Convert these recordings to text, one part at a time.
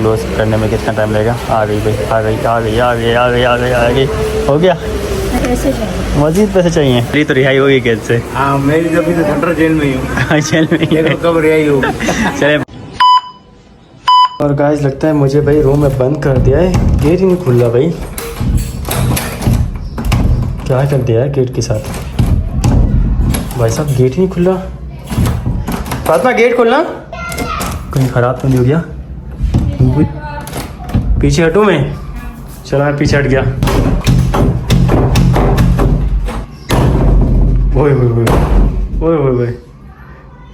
Close करने में कितना टाइम लगेगा। आ गई भाई, आ गई आ गई आ गई आ गई आ गई आ गई। हो गया, पैसे चाहिए, मजीद पैसे चाहिए। मेरी तो रिहाई होगी कैद से। हाँ मेरी तो अभी तो सेंट्रल जेल में ही हूँ। जेल में ही है। कब रिहाई होगी। चले। और गाइस लगता है मुझे भाई रूम में बंद कर दिया है, गेट ही नहीं खुल रहा भाई। क्या कर दिया है गेट के साथ भाई साहब, गेट ही नहीं खुल रहा। फातिमा गेट खोलना, कहीं ख़राब तो नहीं हो गया। पीछे हटूँ मैं, चला मैं पीछे हट गया। ओए ओए ओए ओए ओए ओए,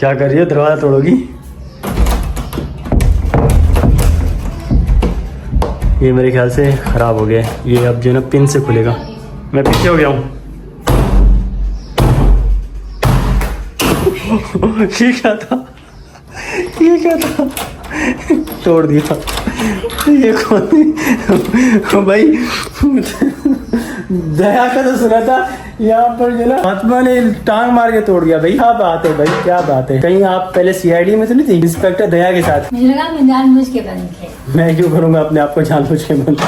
क्या कर रही है, दरवाज़ा तोड़ोगी। ये मेरे ख्याल से ख़राब हो गया है, ये अब जो है ना पिन से खुलेगा। मैं पीछे हो गया हूँ। ये क्या था, ये क्या था, तोड़ दिया। ये कौन भाई, दया का तो सुना था, यहाँ पर जो ना फातिमा ने टांग मार के तोड़ दिया भाई। क्या बात है भाई, क्या बात है। कहीं आप पहले सीआईडी में तो नहीं थी इंस्पेक्टर दया के साथ? मुझे लगा मैं जानबूझ के बंद किया। मैं क्यों करूँगा अपने आप को जानबूझ के बंद।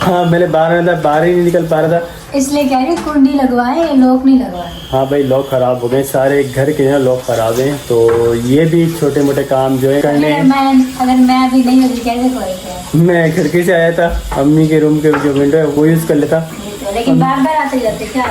हाँ मैंने बाहर ही नहीं निकल पा रहा था, इसलिए कह रही कुंडी लगवाए, लॉक नहीं लगवाए। हाँ भाई लॉक खराब हो गए, सारे घर के ना लॉक खराब हैं, तो ये भी छोटे मोटे काम जो है करने हैं। अगर मैं अभी नहीं होती कैसे खोलते? मैं खिड़की से आया था, अम्मी के रूम के जो विंडो है वो यूज़ कर लेता, लेकिन बार बार आते जाते क्या?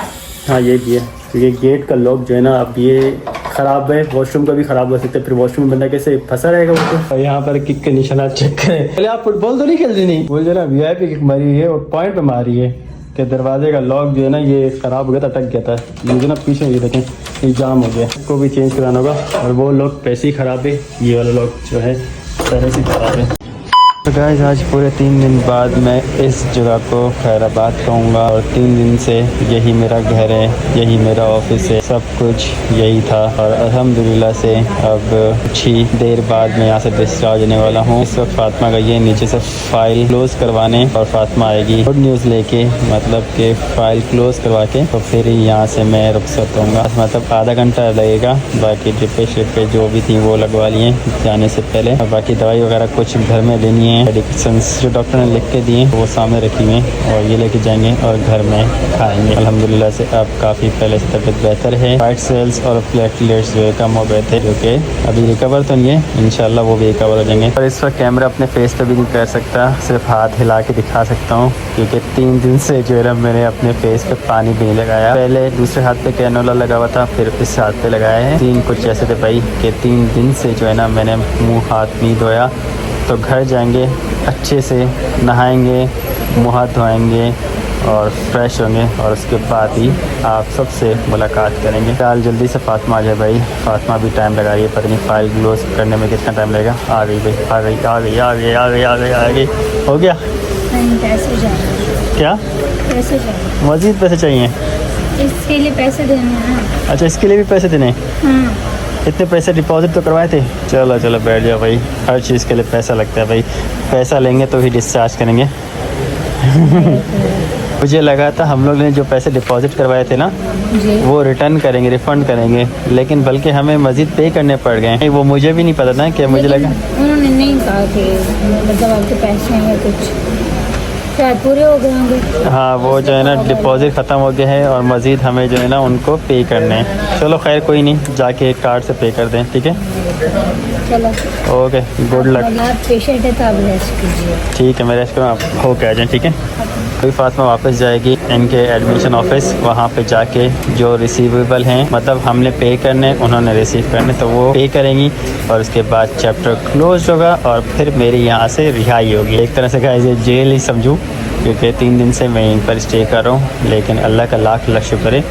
हाँ ये भी है, क्योंकि गेट का लॉक जो है ना अब ये ख़राब है, वॉशरूम का भी ख़राब हो सकता है, फिर वॉशरूम में बंदा कैसे फंसा रहेगा वो तो। यहाँ पर किक के निशाना चेक करें। पहले आप फुटबॉल तो नहीं खेलते, नहीं बोल जो ना वीआईपी किक मारी है और पॉइंट पे मारी है कि दरवाजे का लॉक जो है ना ये ख़राब हो गया था, अटक गया था। ये जो ना पीछे ये देखें ये जाम हो गया, इसको भी चेंज कराना होगा। और वो लॉक पैसे ही ख़राब है, ये वाला लॉक जो है पहले से ख़राब है। तो गाइस आज पूरे 3 दिन बाद मैं इस जगह को खैराबाद कहूँगा, और 3 दिन से यही मेरा घर है, यही मेरा ऑफिस है, सब कुछ यही था। और अल्हम्दुलिल्लाह से अब कुछ ही देर बाद मैं यहाँ से डिस्चार्ज होने वाला हूँ। इस वक्त फातिमा का ये नीचे से फ़ाइल क्लोज़ करवाने, और फातिमा आएगी गुड न्यूज़ लेके, मतलब कि फ़ाइल क्लोज़ करवा के तो फिर ही यहाँ से मैं रुखसत होऊंगा। मतलब आधा घंटा लगेगा, बाकी ड्रिपें श्रिपें जो भी थी वो लगवा लिए जाने से पहले, और बाकी दवाई वगैरह कुछ घर में लेनी है, मेडिसिन्स जो डॉक्टर ने लिख के दिए वो सामने रखी हुई हैं, और ये लेके जाएंगे और घर में खाएंगे। अल्हम्दुलिल्लाह से अब काफ़ी पहले से तबीयत बेहतर है। वाइट सेल्स और प्लेटलेट्स जो कम हो गए थे, जो कि अभी रिकवर तो नहीं है, इंशाल्लाह वो भी रिकवर हो जाएंगे। और इस वक्त कैमरा अपने फेस पे भी नहीं कर सकता, सिर्फ हाथ हिला के दिखा सकता हूँ, क्योंकि 3 दिन से जो है मैंने अपने फेस पे पानी भी नहीं लगाया। पहले दूसरे हाथ पे कैनोला लगा हुआ था, फिर इस हाथ पे लगाया है। 3 कुछ ऐसे थे भाई कि 3 दिन से जो है ना मैंने मुँह हाथ नहीं धोया। तो घर जाएंगे, अच्छे से नहाएंगे, मुँह हाथ धोएंगे और फ्रेश होंगे, और उसके बाद ही आप सबसे मुलाकात करेंगे। फिलहाल जल्दी से फातिमा आ जाए भाई, फातिमा भी टाइम लगा रही है, पता नहीं फाइल क्लोज करने में कितना टाइम लगेगा। आ गई भाई, आ गई आ गई आ गई आ गई आ गई आ गई। हो गया, नहीं पैसे चाहिए। क्या पैसे चाहिए, मज़ीद पैसे चाहिए? इसके लिए पैसे देने हैं। अच्छा इसके लिए भी पैसे देने? हाँ। इतने पैसे डिपॉजिट तो करवाए थे। चलो चलो बैठ जाओ भाई, हर चीज़ के लिए पैसा लगता है भाई, पैसा लेंगे तो ही डिस्चार्ज करेंगे। मुझे लगा था हम लोग ने जो पैसे डिपॉजिट करवाए थे ना वो रिटर्न करेंगे, रिफ़ंड करेंगे, लेकिन बल्कि हमें मज़ीद पे करने पड़ गए। वो मुझे भी नहीं पता था कि मुझे लगा उन्होंने नहीं कहा कि मतलब आपके पैसे हैं या कुछ, शायद पूरे हो गए होंगे। हाँ वो जो है ना डिपॉजिट ख़त्म हो गया है, और मज़ीद हमें जो है ना उनको पे करने हैं। चलो खैर कोई नहीं, जाके एक कार्ड से पे कर दें, ठीक है? चलो ओके गुड लक। पेशेंट है तो आप रेस्ट कीजिए। ठीक है मैं रेस्ट करूँ, आप हो के आ जाएँ, ठीक है? अभी फातिमा वापस जाएगी इनके एडमिशन ऑफिस, वहाँ पे जाके जो रिसीवेबल हैं, मतलब हमने पे करने उन्होंने रिसीव करने, तो वो पे करेंगी, और उसके बाद चैप्टर क्लोज होगा, और फिर मेरी यहाँ से रिहाई होगी। एक तरह से गाइस ये जेल ही समझूँ, क्योंकि 3 दिन से मैं यहीं पर स्टे कर रहा हूँ, लेकिन अल्लाह का लाख लाख शुक्र है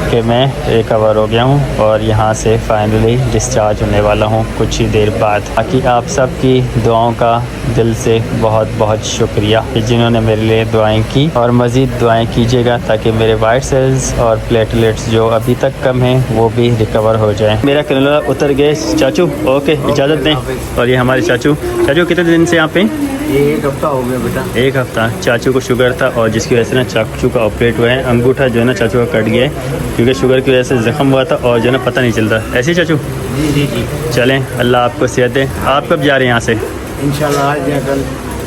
कि मैं रिकवर हो गया हूँ, और यहाँ से फाइनली डिस्चार्ज होने वाला हूँ कुछ ही देर बाद। बाकी आप सब की दुआओं का दिल से बहुत बहुत शुक्रिया कि जिन्होंने मेरे लिए दुआएं की, और मज़ीद दुआएं कीजिएगा ताकि मेरे वाइट सेल्स और प्लेटलेट्स जो अभी तक कम हैं वो भी रिकवर हो जाएं। मेरा कैनोला उतर गए चाचू, ओके इजाज़त दें। और ये हमारे चाचू कितने दिन से यहाँ पे? 1 हफ्ता हो गया बेटा। 1 हफ्ता। चाचू को शुगर था, और जिसकी वजह से ना चाचू का ऑपरेट हुआ है, अंगूठा जो है ना चाचू का कट गया है, क्योंकि शुगर की वजह से ज़ख्म हुआ था, और जो है ना पता नहीं चलता। ऐसे ही चाचू? जी जी जी। चलें, अल्लाह आपको सेहत दे। आप कब जा रहे हैं यहाँ से? इंशाल्लाह आज या कल।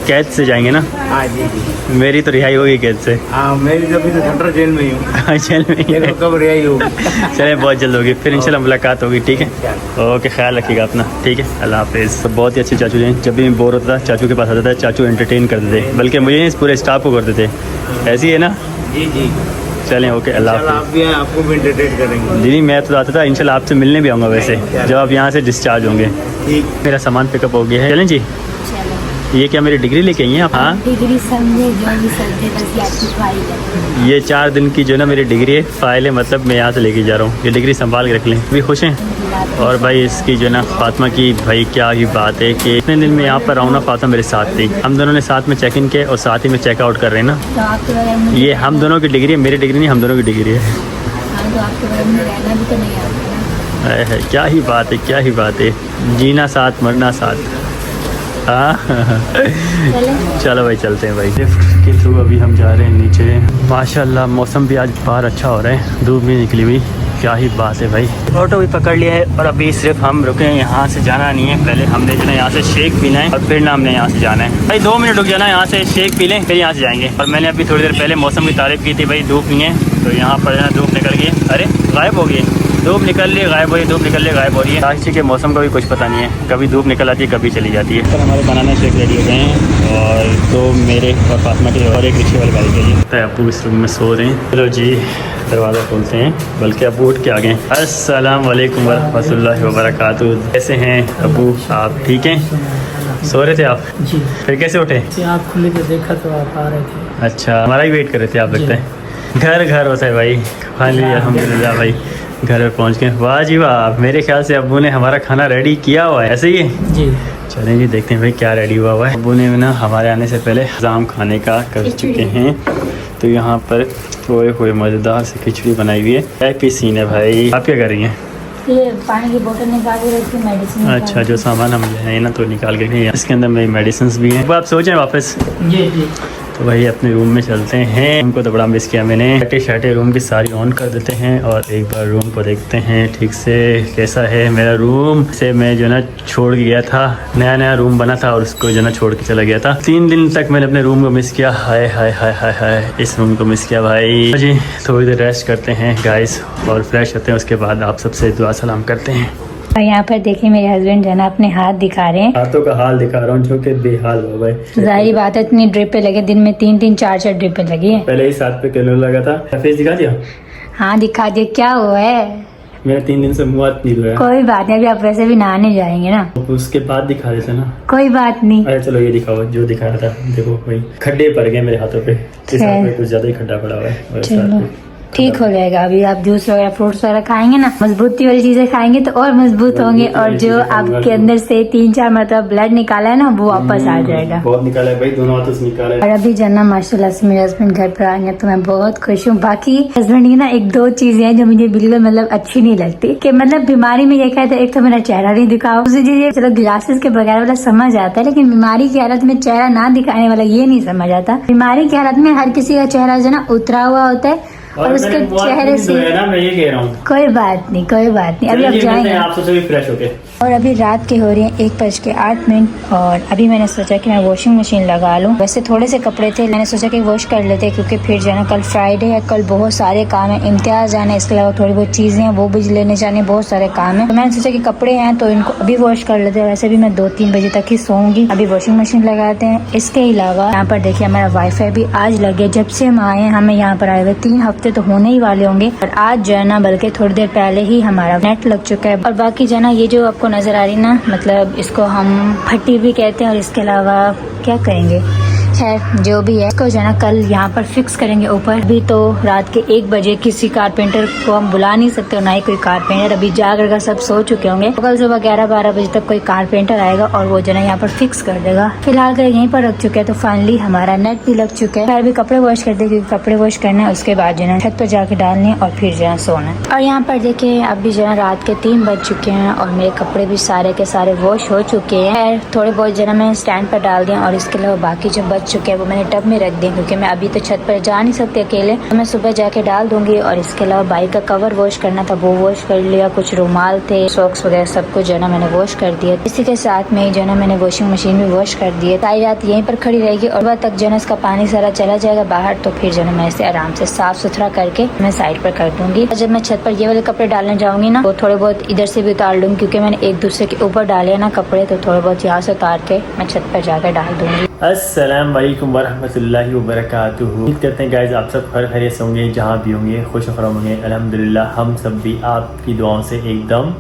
कैद से जाएंगे ना? हाँ जी जी। मेरी तो रिहाई होगी कैद से। हाँ मेरी तो अभी तो सेंट्रल जेल में ही हूँ। जेल में ही ये है। तो कब रिहाई होगी। चले बहुत जल्द होगी, फिर इंशाल्लाह मुलाकात होगी, ठीक है? ओके, ख्याल रखिएगा अपना, ठीक है? अल्लाह हाफिज़। तो बहुत ही अच्छे चाचू हैं, जब भी मैं बोर होता था चाचू के पास आता था, चाचू एंटरटेन करते थे, बल्कि मुझे नहीं पूरे स्टाफ को करते थे। ऐसी है ना? जी जी। चलें, ओके, अल्लाह इंशाल्लाह आप हाफिज़। भी हैं, आपको भी एंटरटेन करेंगे। दीदी मैं तो आता था, इंशाल्लाह आपसे मिलने भी आऊँगा वैसे, जब आप यहाँ से डिस्चार्ज होंगे। ठीक। मेरा सामान पिकअप हो गया है, चलें जी। चलो ये क्या मेरी डिग्री लेके आई हैं आप? हाँ, डिग्री समझे जो भी समझे, बस ये आपकी फाइल है। ये 4 दिन की जो है ना मेरी डिग्री है, फाइल है, मतलब मैं यहाँ से लेके जा रहा हूँ। ये डिग्री संभाल के रख लें, भी खुश हैं? और भाई इसकी जो है ना फातिमा की, भाई क्या ही बात है कि इतने दिन में यहाँ पर आऊँ ना, फातिमा मेरे साथ थी, हम दोनों ने साथ में चेक इन किया और साथ ही में चेकआउट कर रहे हैं ना। तो आपके बगैर मुझे, ये हम दोनों की डिग्री है, मेरी डिग्री नहीं, हम दोनों की डिग्री है। हाँ तो आपके बगैर में रहना भी तो नहीं आता ना। है, क्या ही बात है, क्या ही बात है, जीना साथ मरना साथ। हाँ चले चलो भाई चलते हैं भाई। लिफ्ट के थ्रू अभी हम जा रहे हैं नीचे। माशाल्लाह मौसम भी आज बाहर अच्छा हो रहा है, धूप भी निकली हुई, क्या ही बात है भाई। ऑटो भी पकड़ लिया है और अभी सिर्फ हम रुके हैं, यहाँ से जाना नहीं है, पहले हमने जो है यहाँ से शेक पीना है और फिर ना हमने यहाँ से जाना है। भाई 2 मिनट रुक जाना, यहाँ से शेक पी लें फिर यहाँ से जाएंगे। और मैंने अभी थोड़ी देर पहले मौसम की तारीफ की थी, भाई धूप नहीं है, तो यहाँ पर ना धूप निकल गई, अरे गायब हो गई, धूप निकल रही है गायब हो रही है, धूप निकल रही है गायब हो रही है। आज के मौसम का भी कुछ पता नहीं है, कभी धूप निकल आती है कभी चली जाती है। पर हमारे बनाना शेक रेडी हो गए हैं और 2 मेरे और फातिमा के और एक रिक्शे वाले भाई के लिए। तो अबू इस रूम में सो रहे हैं। चलो जी दरवाज़ा खोलते हैं, बल्कि अबू उठ के आ गए। अस्सलाम वालेकुम वरहमतुल्लाहि वबरकातुहू। कैसे हैं अबू, आप ठीक हैं? सो रहे थे आप? जी फिर कैसे उठे? आप खुले के देखा तो आप आ रहे थे। अच्छा, हमारा ही वेट कर रहे थे आप, लगता है। घर घर होता है भाई, फाइनली अल्हम्दुलिल्लाह भाई घर पर पहुंच गए। वाह जी वाह, मेरे ख्याल से अब्बू ने हमारा खाना रेडी किया हुआ है, ऐसे ही है? जी चलें जी देखते हैं भाई क्या रेडी हुआ है। अब्बू ने ना हमारे आने से पहले इंतजाम खाने का कर चुके हैं। तो यहाँ पर सोए हुए मज़ेदार से खिचड़ी बनाई हुई है। क्या सीन है भाई, आप क्या कर रही हैं? ये पानी की बोतल निकाल के रखी, मेडिसिन अच्छा, जो सामान हम ले आए ना तो निकाल के रखे हैं। इसके अंदर मेरी मेडिसिन भी हैं। अब आप सोचें वापस? जी जी तो भाई अपने रूम में चलते हैं। रूम को तो बड़ा मिस किया मैंने। लाइटें रूम की सारी ऑन कर देते हैं और एक बार रूम को देखते हैं ठीक से कैसा है मेरा रूम। से मैं जो ना छोड़ के गया था, नया रूम बना था और उसको जो ना छोड़ के चला गया था। 3 दिन तक मैंने अपने रूम को मिस किया। हाय हाय हाय हाय हाय, इस रूम को मिस किया भाई जी। थोड़ी देर रेस्ट करते हैं गाइस और फ्रेश होते हैं, उसके बाद आप सबसे दुआ सलाम करते हैं। और यहाँ पर देखिए मेरे हस्बैंड जो है ना अपने हाथ दिखा रहे हैं। हाथों का हाल दिखा रहा हूँ जो कि बेहाल हो गए। जाहिर बात है, इतनी ड्रिपें लगे, दिन में 3-3 4-4 ड्रिपें लगी है। पहले ही 7 पे किलो लगा था। फेस दिखा दिया? हाँ दिखा दिया, क्या हुआ है? मेरा 3 दिन से मुँह हाथ नहीं धोया। कोई बात नहीं, अभी आप वैसे भी नहाने जाएंगे ना, तो उसके बाद दिखा देते ना। कोई बात नहीं। अरे चलो ये दिखाओ जो दिखा रहा था। देखो भाई खड्डे पड़ गए मेरे हाथों पे, इस हाथ पे कुछ ज्यादा ही खड्डा पड़ा हुआ है और इस हाथ चलो पे ठीक हो जाएगा। अभी आप जूस वगैरह फ्रूट्स वगैरह खाएंगे ना, मजबूती वाली चीजें खाएंगे तो और मजबूत होंगे, और जो आपके अंदर से 3-4 मतलब ब्लड निकाला है ना वो वापस आ जाएगा। बहुत निकाला है भाई, दोनों हाथों से निकाला है। और अभी जना माशाल्लाह से मेरे हस्बैंड घर पर आएंगे तो मैं बहुत खुश हूँ। बाकी हस्बैंड की ना 1-2 चीजें हैं जो मुझे बिल्कुल मतलब अच्छी नहीं लगती, कि मतलब बीमारी में ये कहते हैं एक तो मेरा चेहरा नहीं दिखाओ, दूसरी चीज चलो ग्लासेस के बगैर वाला समझ आता है, लेकिन बीमारी की हालत में चेहरा ना दिखाने वाला ये नहीं समझ आता। बीमारी की हालत में हर किसी का चेहरा जो ना उतरा हुआ होता है और उसके चेहरे से ना मैं ये कह रहा हूँ। कोई बात नहीं, कोई बात नहीं, अभी आप जाएंगे। आप सबसे भी फ्रेश होके। और अभी रात के हो रही हैं 1:08 और अभी मैंने सोचा कि मैं वॉशिंग मशीन लगा लूं। वैसे थोड़े से कपड़े थे, मैंने सोचा कि वॉश कर लेते क्योंकि फिर जो है ना कल फ्राइडे है, कल बहुत सारे काम है, इम्तियाज आना है, इसके अलावा थोड़ी बहुत चीजें हैं वो भी लेने जाने, बहुत सारे काम है। तो मैंने सोचा कि कपड़े हैं तो इनको अभी वॉश कर लेते हैं। वैसे भी मैं 2-3 बजे तक ही सोऊंगी, अभी वॉशिंग मशीन लगाते हैं। इसके अलावा यहाँ पर देखिए हमारा वाईफाई भी आज लग गया। जब से हम आए हैं, हमें यहाँ पर आए हुए 3 हफ्ते तो होने ही वाले होंगे, और आज जो है ना बल्कि थोड़ी देर पहले ही हमारा नेट लग चुका है। और बाकी जो है ना ये जो आपको नजर आ रही ना, मतलब इसको हम फट्टी भी कहते हैं, और इसके अलावा क्या कहेंगे, खैर जो भी है, इसको जो है ना कल यहाँ पर फिक्स करेंगे ऊपर। अभी तो रात के 1 बजे किसी कारपेंटर को हम बुला नहीं सकते और ना ही कोई कारपेंटर, अभी जाग कर सब सो चुके होंगे। कल सुबह 11-12 बजे तक कोई कारपेंटर आएगा और वो जो है यहाँ पर फिक्स कर देगा। फिलहाल कर यहीं पर रख चुके हैं, तो फाइनली हमारा नेट भी लग चुका है। फिर अभी कपड़े वॉश कर दे, क्योंकि कपड़े वॉश करना है, उसके बाद जो है छत पर जाके डालने और फिर जो है सोना है। और यहाँ पर देखिए अभी जो है रात के 3 बज चुके हैं और मेरे कपड़े भी सारे के सारे वॉश हो चुके हैं। थोड़े बहुत जो है मैं स्टैंड पर डाल दिया और इसके अलावा बाकी जो बच चुके हैं वो मैंने टब में रख दिए क्योंकि मैं अभी तो छत पर जा नहीं सकती अकेले, तो मैं सुबह जाके डाल दूंगी। और इसके अलावा बाइक का कवर वॉश करना था वो वॉश कर लिया, कुछ रुमाल थे, सॉक्स वगैरह सब कुछ जो है ना मैंने वॉश कर दिया। इसी के साथ में जो है ना मैंने वॉशिंग मशीन भी वॉश कर दी है। सारी रात यहीं पर खड़ी रहेगी और वह तक जो है ना इसका पानी सारा चला जाएगा बाहर, तो फिर जो है मैं इसे आराम से साफ सुथरा करके मैं साइड पर कर दूंगी। जब मैं छत पर ये वाले कपड़े डालने जाऊंगी ना तो थोड़े बहुत इधर से भी उतार लूंगी क्योंकि मैंने एक दूसरे के ऊपर डाले ना कपड़े, तो थोड़े बहुत यहाँ से उतार के मैं छत पर जाकर डाल दूंगी। अस्सलाम वालेकुम वरहमतुल्लाहि वबरकातुहू। उम्मीद करते हैं गाइस आप सब खैरियत से होंगे, जहाँ भी होंगे खुश खुराम होंगे। अल्हम्दुलिल्लाह हम सब भी आपकी दुआओं से एकदम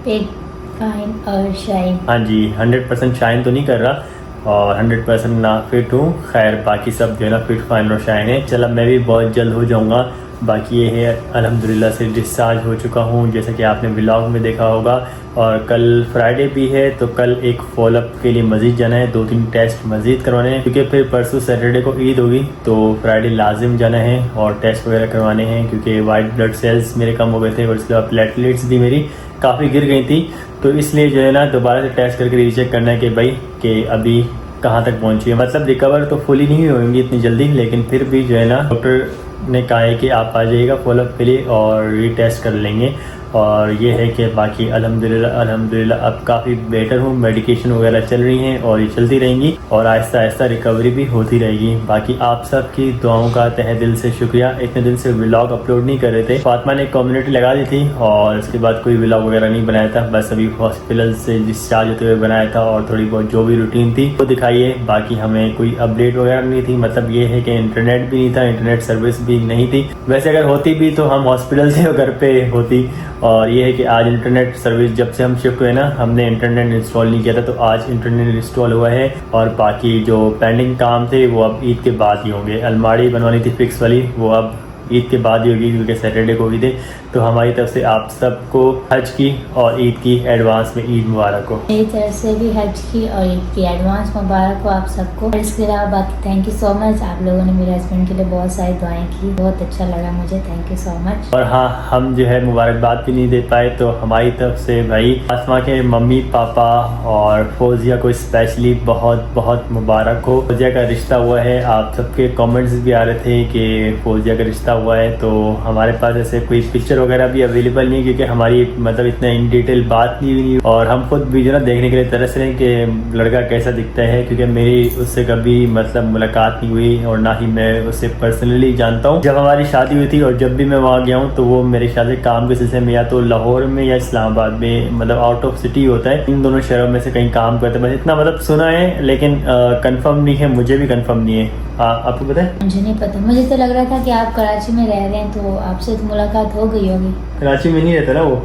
फाइन और शाइन। हाँ जी 100% शाइन तो नहीं कर रहा और 100% ना फिट हूँ। खैर बाकी सब जो है ना फिट फाइन और शाइन है। चला मैं भी बहुत जल्द हो जाऊँगा। बाकी ये है अल्हम्दुलिल्लाह से डिस्चार्ज हो चुका हूँ जैसे कि आपने व्लॉग में देखा होगा। और कल फ्राइडे भी है तो कल एक फॉलोअप के लिए मज़ीद जाना है, 2-3 टेस्ट मज़ीद करवाने हैं क्योंकि फिर परसों सैटरडे को ईद होगी तो फ्राइडे लाजिम जाना है और टेस्ट वगैरह करवाने हैं क्योंकि वाइट ब्लड सेल्स मेरे कम हो गए थे और इसके बाद प्लेटलेट्स भी मेरी काफ़ी गिर गई थी। तो इसलिए जो है ना दोबारा से टेस्ट करके रीचेक करना है कि भाई कि अभी कहाँ तक पहुँची है। मतलब रिकवर तो फुली नहीं होंगी इतनी जल्दी, लेकिन फिर भी जो है ना डॉक्टर ने कहा है कि आप आ जाइएगा फॉलोअप के लिए और रीटेस्ट कर लेंगे। और ये है कि बाकी अल्हम्दुलिल्लाह अब काफ़ी बेटर हूँ, मेडिकेशन वगैरह चल रही हैं और ये चलती रहेंगी और आहिस्ता आहिस्ता रिकवरी भी होती रहेगी। बाकी आप सब की दुआओं का तहे दिल से शुक्रिया। इतने दिन से व्लॉग अपलोड नहीं कर रहे थे, फातिमा ने कम्युनिटी लगा दी थी और उसके बाद कोई व्लॉग वगैरह नहीं बनाया था, बस अभी हॉस्पिटल से डिस्चार्ज होते हुए बनाया था और थोड़ी बहुत जो भी रूटीन थी वो दिखाइए। बाकी हमें कोई अपडेट वगैरह नहीं थी, मतलब ये है कि इंटरनेट भी नहीं था, इंटरनेट सर्विस भी नहीं थी। वैसे अगर होती भी तो हम हॉस्पिटल से घर पे होती। और ये है कि आज इंटरनेट सर्विस जब से हम शिफ्ट हुए ना हमने इंटरनेट इंस्टॉल नहीं किया था, तो आज इंटरनेट इंस्टॉल हुआ है। और बाकी जो पेंडिंग काम थे वो अब ईद के बाद ही होंगे। अलमारी बनवानी थी फिक्स वाली, वो अब ईद के बाद ही होगी क्योंकि सैटरडे को ईद है। तो हमारी तरफ से आप सबको हज की और ईद की एडवांस में ईद मुबारक हो। मेरी तरफ से भी हज की और ईद की एडवांस मुबारक हो आप सबको। इसके अलावा बाकी थैंक यू सो मच, आप लोगों ने मेरे हस्बैंड के लिए बहुत सारी दुआएं की, बहुत अच्छा लगा मुझे, थैंक यू सो मच। और हाँ हम जो है मुबारकबाद भी नहीं दे पाए, तो हमारी तरफ से भाई फातिमा के मम्मी पापा और फौजिया को स्पेशली बहुत बहुत मुबारक हो। फौजिया का रिश्ता हुआ है, आप सबके कमेंट्स भी आ रहे थे कि फौजिया का रिश्ता हुआ है, तो हमारे पास ऐसे कोई पिक्चर वगैरह भी अवेलेबल नहीं क्योंकि हमारी मतलब इतना इन डिटेल बात नहीं हुई और हम खुद भी जो ना देखने के लिए तरस रहे हैं कि लड़का कैसा दिखता है क्योंकि मेरी उससे कभी मतलब मुलाकात नहीं हुई और ना ही मैं उससे पर्सनली जानता हूँ। जब हमारी शादी हुई थी और जब भी मैं वहाँ गया हूँ तो वो मेरे ख्याल से काम के सिलसिले में या तो लाहौर में या इस्लामाबाद में, मतलब आउट ऑफ सिटी होता है, इन दोनों शहरों में से कहीं काम करते हैं। बस इतना मतलब सुना है लेकिन कंफर्म नहीं है, मुझे भी कंफर्म नहीं है। आपको पता है? मुझे नहीं पता, मुझे तो लग रहा था कि आप कराची में रह रहे हैं तो आपसे तो मुलाकात हो गई होगी। कराची में नहीं रहता ना वो,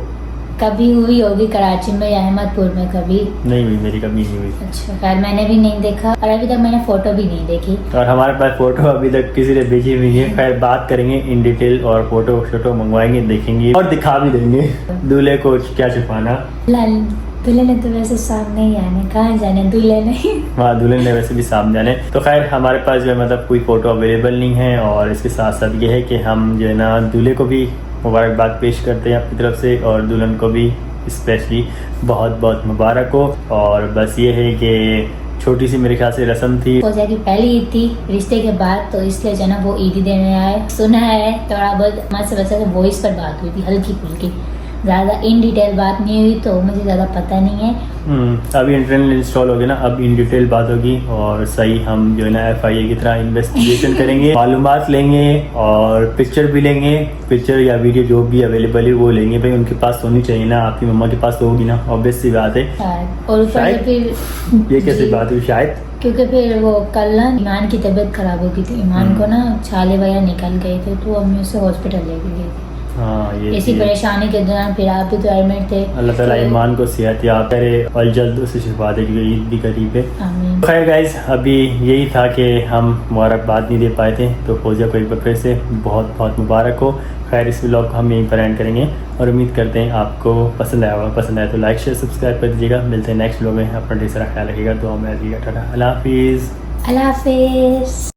कभी हुई होगी कराची में या अहमदपुर में, कभी नहीं हुई, मेरी कभी नहीं हुई। अच्छा खैर मैंने भी नहीं देखा और अभी तक मैंने फोटो भी नहीं देखी और हमारे पास फोटो अभी तक किसी ने भेजी हुई है। खैर बात करेंगे इन डिटेल और फोटो मंगवाएंगे, देखेंगे और दिखा भी देंगे। दूल्हे को क्या छुपाना, दूल्हे ने तो वैसे सामने ही आने, कहाँ जाने दूल्हे नहीं। हाँ दूल्हे ने वैसे भी सामने आने। तो खैर हमारे पास जो है मतलब कोई फ़ोटो अवेलेबल नहीं है और इसके साथ साथ ये है कि हम जो है ना दूल्हे को भी मुबारकबाद पेश करते हैं अपनी तरफ से और दुल्हन को भी स्पेशली बहुत बहुत मुबारक हो। और बस ये है कि छोटी सी मेरे ख्याल से रस्म थी, फौजिया की पहली ईद थी रिश्ते के बाद, तो इसलिए जो ना वो ईद देने आए। सुना है थोड़ा बहुत हमारे से वैसे वॉइस पर बात हुई थी हल्की फुल्की, ज़्यादा इन डिटेल बात नहीं हुई तो मुझे ज़्यादा पता नहीं है। अभी इंटरनेट इंस्टॉल होगी ना, अब इन डिटेल बात होगी और सही हम जो है ना FIA की तरह इन्वेस्टिगेशन करेंगे, मालूमात लेंगे और पिक्चर भी लेंगे, पिक्चर या वीडियो जो भी अवेलेबल है वो लेंगे। भाई उनके पास होनी चाहिए ना, आपकी मम्मा के पास तो होगी ना, ऑब्वियस सी बात है। और ऊपर से फिर ये कैसी बात हुई शायद, क्योंकि फिर वो कल ना ईमान की तबीयत खराब हो गई थी, ईमान को ना छाले वगैरह निकल गए थे तो हम उसे हॉस्पिटल लेके गए थे। हाँ ये इसी परेशानी के दौरान फिर आप भी तो एडमिट थे। अल्लाह ताला ईमान को सेहत याब करे और जल्द उसे शिफा दे क्योंकि ईद भी करीब है। आमीन। खैर गाइज अभी यही था कि हम मुबारकबाद नहीं दे पाए थे, तो फौजिया को एक बार फिर से बहुत बहुत मुबारक हो। खैर इस व्लॉग को हम यहीं पर एंड करेंगे और उम्मीद करते हैं आपको पसंद आया होगा। पसंद आया तो लाइक शेयर सब्सक्राइब कर दीजिएगा। मिलते हैं नेक्स्ट व्लॉग में, अपना ढेर सारा ख्याल रखिएगा, दुआ में रखिएगा। टाटा, अल्लाह हाफिज़। अल्लाह हाफिज़।